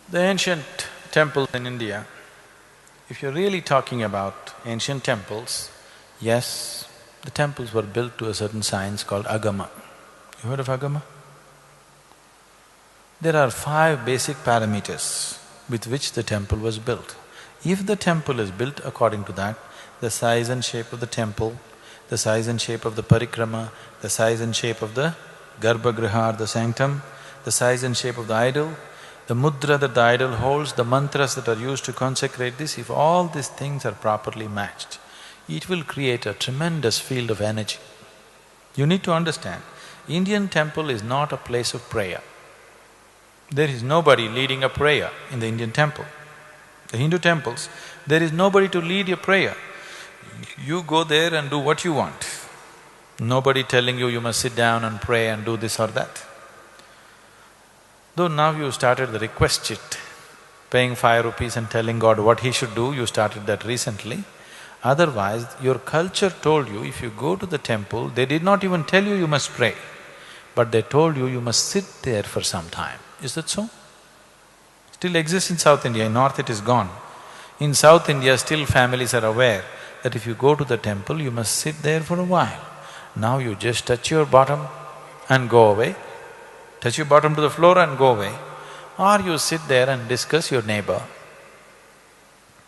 The ancient temples in India, if you're really talking about ancient temples, yes, the temples were built to a certain science called agama. You heard of agama? There are 5 basic parameters with which the temple was built. If the temple is built according to that, the size and shape of the temple, the size and shape of the parikrama, the size and shape of the garbhagriha or the sanctum, the size and shape of the idol, the mudra that the idol holds, the mantras that are used to consecrate this, if all these things are properly matched, it will create a tremendous field of energy. You need to understand, Indian temple is not a place of prayer. There is nobody leading a prayer in the Indian temple. The Hindu temples, there is nobody to lead your prayer. You go there and do what you want. Nobody telling you must sit down and pray and do this or that. Though now you started the request sheet, paying 5 rupees and telling God what he should do, you started that recently. Otherwise, your culture told you if you go to the temple, they did not even tell you must pray, but they told you must sit there for some time. Is that so? Still exists in South India, in North it is gone. In South India, still families are aware that if you go to the temple, you must sit there for a while. Now you just touch your bottom and go away, touch your bottom to the floor and go away, or you sit there and discuss your neighbor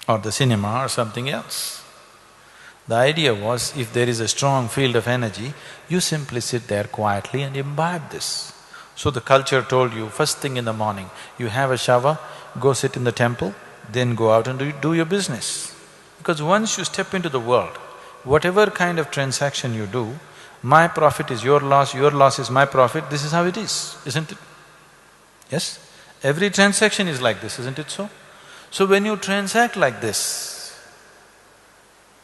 or the cinema or something else. The idea was, if there is a strong field of energy, you simply sit there quietly and imbibe this. So the culture told you, first thing in the morning, you have a shower, go sit in the temple, then go out and do your business. Because once you step into the world, whatever kind of transaction you do, my profit is your loss is my profit, this is how it is, isn't it? Yes? Every transaction is like this, isn't it so? So when you transact like this,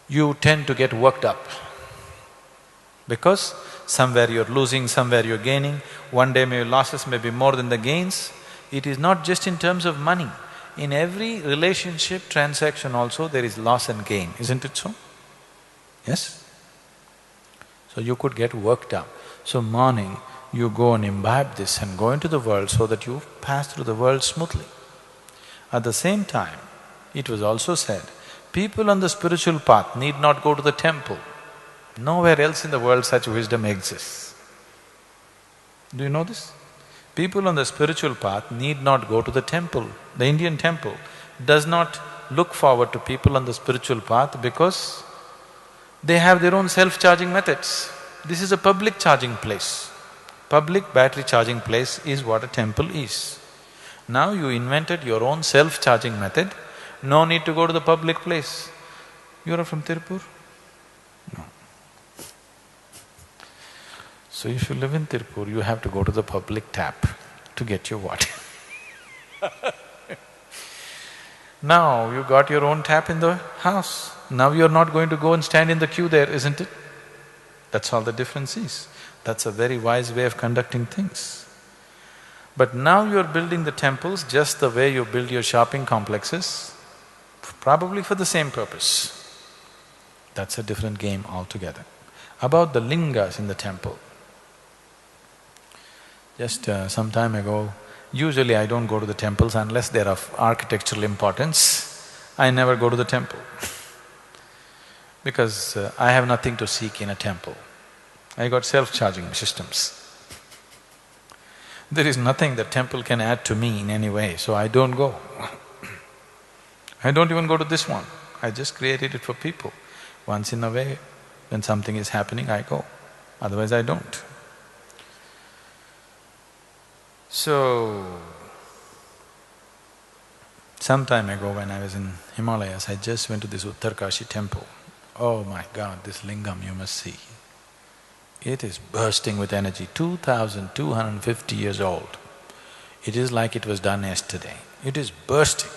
you tend to get worked up. Because somewhere you're losing, somewhere you're gaining, one day your losses may be more than the gains. It is not just in terms of money. In every relationship, transaction also, there is loss and gain, isn't it so? Yes? So you could get worked up. So morning, you go and imbibe this and go into the world so that you pass through the world smoothly. At the same time, it was also said, people on the spiritual path need not go to the temple. Nowhere else in the world such wisdom exists. Do you know this? People on the spiritual path need not go to the temple. The Indian temple does not look forward to people on the spiritual path because they have their own self-charging methods. This is a public charging place. Public battery charging place is what a temple is. Now you invented your own self-charging method, no need to go to the public place. You are from Tirupur? No. So if you live in Tirupur, you have to go to the public tap to get your water. Now you got your own tap in the house. Now you're not going to go and stand in the queue there, isn't it? That's all the difference is. That's a very wise way of conducting things. But now you're building the temples just the way you build your shopping complexes, probably for the same purpose. That's a different game altogether. About the lingas in the temple. Just some time ago, usually I don't go to the temples unless they're of architectural importance. I never go to the temple because I have nothing to seek in a temple. I got self-charging systems. There is nothing that temple can add to me in any way, so I don't go. I don't even go to this one, I just created it for people. Once in a way, when something is happening, I go, otherwise I don't. So, some time ago when I was in Himalayas, I just went to this Uttarkashi temple. Oh my God, this lingam you must see. It is bursting with energy, 2,250 years old. It is like it was done yesterday. It is bursting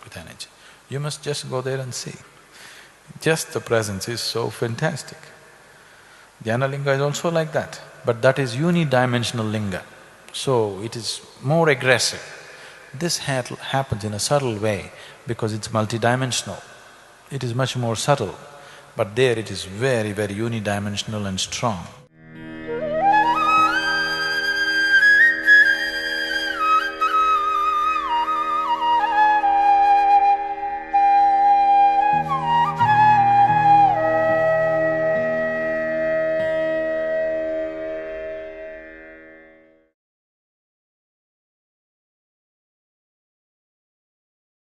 with energy. You must just go there and see. Just the presence is so fantastic. Jnana-linga is also like that, but that is unidimensional linga. So it is more aggressive. This happens in a subtle way because it's multidimensional. It is much more subtle, but there it is very, very unidimensional and strong.